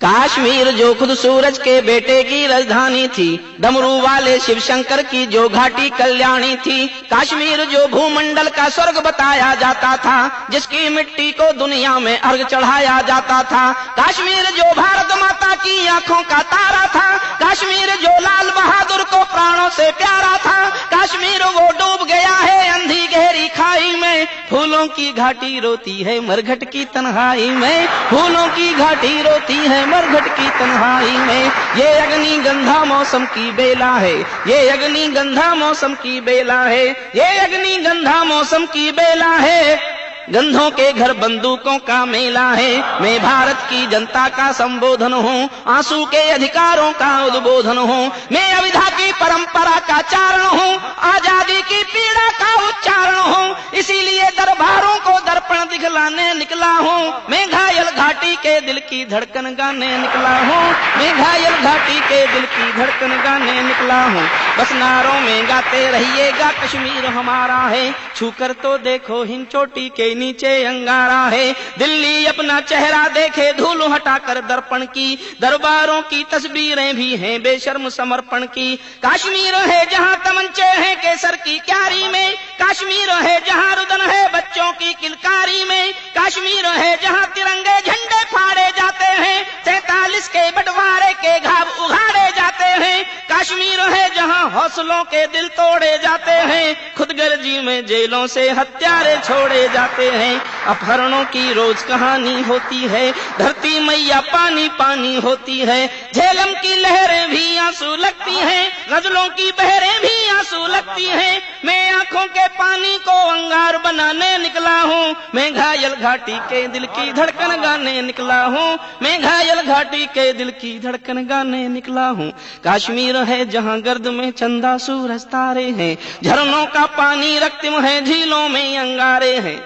काश्मीर जो खुद सूरज के बेटे की राजधानी थी, डमरू वाले शिव शंकर की जो घाटी कल्याणी थी, काश्मीर जो भूमंडल का स्वर्ग बताया जाता था, जिसकी मिट्टी को दुनिया में अर्घ चढ़ाया जाता था, काश्मीर जो भारत माता की आंखों का तारा था, काश्मीर जो लाल बहादुर को प्राणों से प्यारा था, काश्मीर वो डूब गया है अंधी गहरी खाई में, फूलों की घाटी रोती है मरघट की तन्हाई में, फूलों की घाटी रोती है मरघट की तन्हाई में। ये अग्नि गंधा मौसम की बेला है, ये अग्नि गंधा मौसम की बेला है, ये अग्नि गंधा मौसम की बेला है। गंधों के घर बंदूकों का मेला है, मैं भारत की जनता का संबोधन हूँ, आंसू के अधिकारों का उद्बोधन हूँ, मैं अविधा की परंपरा का चारण हूँ, आजादी की पीड़ा का उच्चारण हूँ, इसीलिए दरबारों को दर्पण दिखलाने निकला हूँ, मैं घायल घाटी के दिल की धड़कन गाने निकला हूँ, मैं घायल घाटी के दिल की धड़कन गाने निकला हूँ। बस नारों में गाते रहिएगा कश्मीर हमारा है, छूकर तो देखो हिंद चोटी के नीचे अंगारा है, दिल्ली अपना चेहरा देखे धूल हटाकर दर्पण की, दरबारों की तस्वीरें भी हैं बेशर्म समर्पण की। काश्मीर है जहां तमंचे हैं केसर की क्यारी में, काश्मीर है जहां रुदन है बच्चों की किलकारी में, काश्मीर है जहां तिरंगे झंडे फाड़े जाते हैं, 47 के बंटवारे के घाव उघाड़े जाते हैं, काश्मीर है जहां हौसलों के दिल तोड़े जाते हैं, खुदगर्जी में जेलों से हत्यारे छोड़े जाते हैं, अपहरणों की रोज कहानी होती है, धरती मैया पानी पानी होती है, झेलम की लहरें भी आंसू लगती हैं, गजलों की बहरें भी आंसू लगती हैं, मैं आंखों के पानी को अंगार बनाने निकला हूँ, मैं घायल घाटी के दिल की धड़कन गाने निकला हूँ, मैं घायल घाटी के दिल की धड़कन गाने निकला हूँ। काश्मीर है जहाँ गर्द में चंदा सूरज तारे हैं, झरनों का पानी रक्तिम है, झीलों में अंगारे हैं।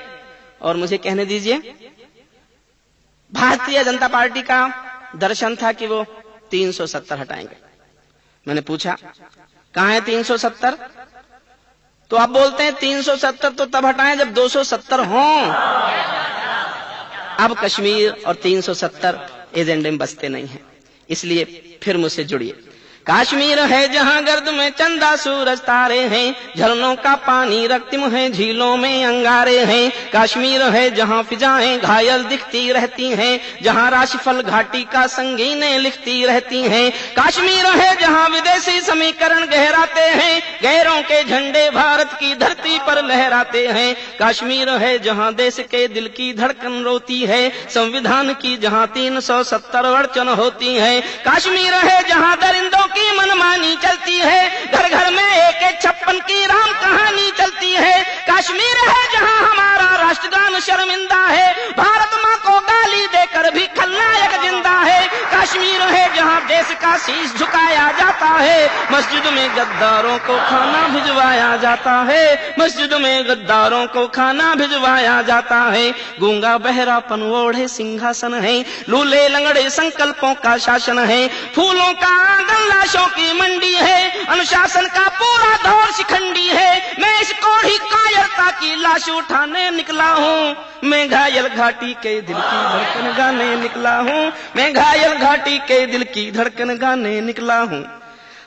और मुझे कहने दीजिए, भारतीय जनता पार्टी का दर्शन था कि वो 370 हटाएंगे। मैंने पूछा कहाँ है 370, तो आप बोलते हैं 370 तो तब हटाएं जब 270 हों। अब कश्मीर और 370 एजेंडे में बसते नहीं हैं, इसलिए फिर मुझसे जुड़िए। काश्मीर है जहां गर्द में चंदा सूरज तारे हैं, झरनों का पानी रक्तिम है, झीलों में अंगारे हैं, काश्मीर है जहां फिजाएं घायल दिखती रहती हैं, जहां राशिफल घाटी का संगीनें लिखती रहती हैं, काश्मीर है जहां विदेशी समीकरण गहराते हैं, गैरों के झंडे भारत की धरती पर लहराते हैं, काश्मीर है जहां देश के दिल की धड़कन रोती है, संविधान की जहां 370 अड़चन होती है, काश्मीर है जहां दरिंदों की मनमानी चलती है, घर घर में AK-56 की राम कहानी चलती है, काश्मीर है जहां हमारा राष्ट्रगान शर्मिंदा है, भारत मां को गाली देकर भी खलनायक जिंदा है, काश्मीर है जहां देश का शीश झुकाया जाता है, मस्जिद में गद्दारों को खाना भिजवाया जाता है, मस्जिद में गद्दारों को खाना भिजवाया जाता है, गूंगा बहरापन ओढ़े सिंहासन है, लूले लंगड़े संकल्पों का शासन है, फूलों का आंगन लाशों की मंडी है, अनुशासन का पूरा दौर शिखंडी है, मैं इस कोढ़ी कायरता की लाश उठाने निकला हूँ, मैं घायल घाटी के दिल की धड़कन गाने निकला हूँ, मैं घायल घाटी के दिल की धड़कन गाने निकला हूँ।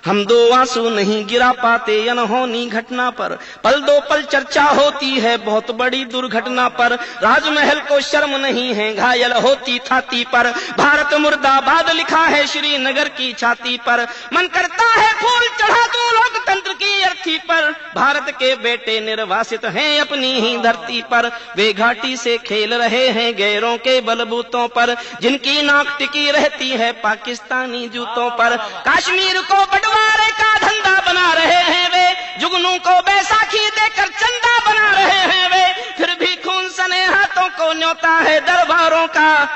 हम दो आंसू नहीं गिरा पाते अनहोनी घटना पर, पल दो पल चर्चा होती है बहुत बड़ी दुर्घटना पर, राजमहल को शर्म नहीं है घायल होती छाती पर, भारत मुर्दाबाद लिखा है श्रीनगर की छाती पर, मन करता है फूल चढ़ा दूं लोकतंत्र की अर्थी पर, भारत के बेटे निर्वासित हैं अपनी ही धरती पर, वे घाटी से खेल रहे हैं गैरों के बलबूतों पर, जिनकी नाक टिकी रहती है पाकिस्तानी जूतों पर, काश्मीर को बंटवारे का धंधा बना रहे हैं वे, जुगनू को बैसाखी देकर चंदा बना रहे हैं वे, फिर भी खून सने हाथों को न्योता है दरबारों का,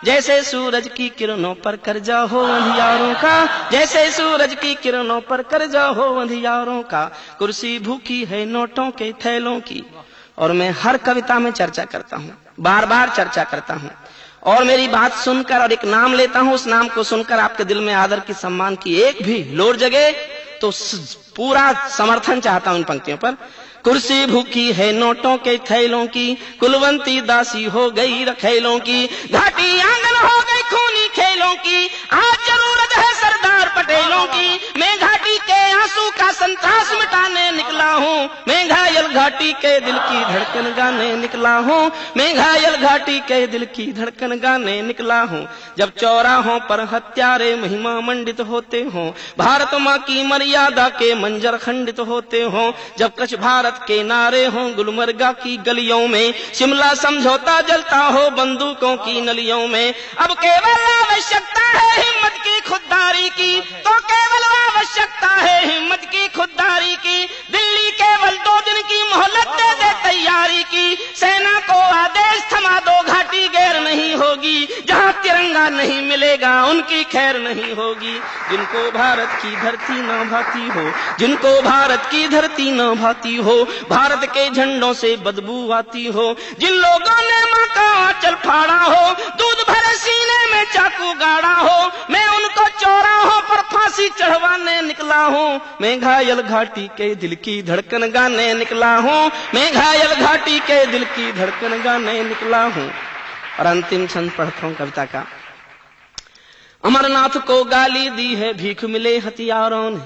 जैसे सूरज की किरणों पर कर्जा हो अंधियारों का, जैसे सूरज की किरणों पर कर्जा हो अंधियारों का, कुर्सी भूखी है नोटों के थैलों की। और मैं हर कविता में चर्चा करता हूँ, बार बार चर्चा करता हूँ, और मेरी बात सुनकर और एक नाम लेता हूँ, उस नाम को सुनकर आपके दिल में आदर की सम्मान की एक भी लोर जगे तो पूरा समर्थन चाहता हूं इन पंक्तियों पर। कुर्सी भूखी है नोटों के थैलों की, कुलवंती दासी हो गई रखेलों की, घाटी आंगन हो गई खूनी खेलों की, घाटी के दिल की धड़कन गाने निकला हूँ, मैं घायल घाटी के दिल की धड़कन गाने निकला हूँ। जब चौराहों पर हत्यारे महिमा मंडित होते हों, भारत माँ की मर्यादा के मंजर खंडित होते हों, जब कच्छ भारत के नारे हों गुलमर्गा की गलियों में, शिमला समझौता जलता हो बंदूकों की नलियों में, अब केवल आवश्यकता है हिम्मत की खुददारी की, तो केवल आवश्यकता है हिम्मत की खुददारी की। दिल्ली केवल 2 दिन की मोहलत दे दे तैयारी की, सेना को आदेश थमा दो घाटी गैर नहीं होगी, जहाँ तिरंगा नहीं मिलेगा उनकी खैर नहीं होगी। जिनको भारत की धरती न भाती हो, जिनको भारत की धरती न भाती हो, भारत के झंडों से बदबू आती हो, जिन लोगों ने माँ का आंचल फाड़ा हो, दूध भरे सीने में चाकू गाड़ा हो, मैं उनको चौराहों पर फांसी चढ़वाने निकला हूँ। मैं घायल घाटी के दिल की धड़कन गाने निकला हूँ, मैं घायल घाटी के दिल की धड़कन गाने निकला हूँ। और अंतिम छंद पढ़ता हूँ कविता का। अमरनाथ को गाली दी है भीख मिले हथियारों ने,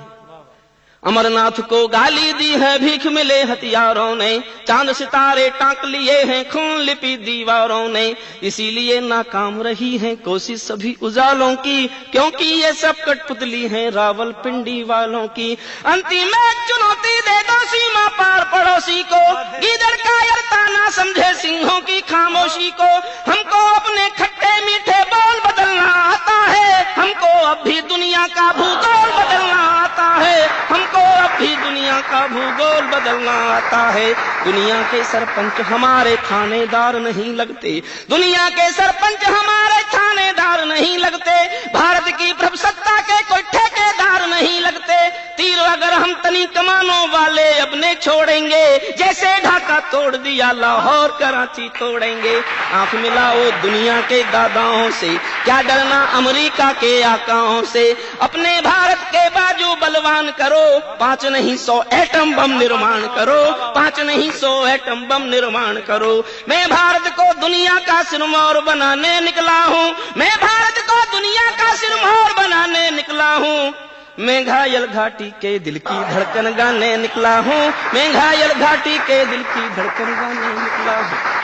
अमरनाथ को गाली दी है भीख मिले हथियारों ने, चांद सितारे टांक लिए हैं खून लिपि दीवारों ने, इसीलिए नाकाम रही है कोशिश सभी उजालों की, क्योंकि ये सब कठपुतली हैं रावलपिंडी वालों की। अंतिम एक चुनौती दे दो सीमा पार पड़ोसी को, गीदड़ कायरता ना समझे सिंहों की खामोशी को, हमको अपने खट्टे मीठे बोल बदलना आता है, हमको अब भी दुनिया का भूगोल बदलना आता है, हमको अब भी दुनिया का भूगोल बदलना आता है। दुनिया के सरपंच हमारे थानेदार नहीं लगते, दुनिया के सरपंच हमारे थानेदार नहीं लगते, भारत की प्रभुसत्ता के कोई ठेकेदार नहीं लगते। तीर अगर हम तनी कमानों वाले अपने छोड़ेंगे, जैसे ढाका तोड़ दिया लाहौर कराची तोड़ेंगे। आंख मिलाओ दुनिया के दादाओं से, क्या डरना अमेरिका के आकाओं से, अपने भारत के बाजू बलवान करो, 5 नहीं 100 एटम बम निर्माण करो, 5 नहीं 100 एटम बम निर्माण करो। मैं भारत को दुनिया का सिरमौर बनाने निकला हूँ, मैं भारत को दुनिया का सिरमौर बनाने निकला हूँ। मैं घायल घाटी के दिल की धड़कन गाने निकला हूँ, मैं घायल घाटी के दिल की धड़कन गाने निकला हूँ।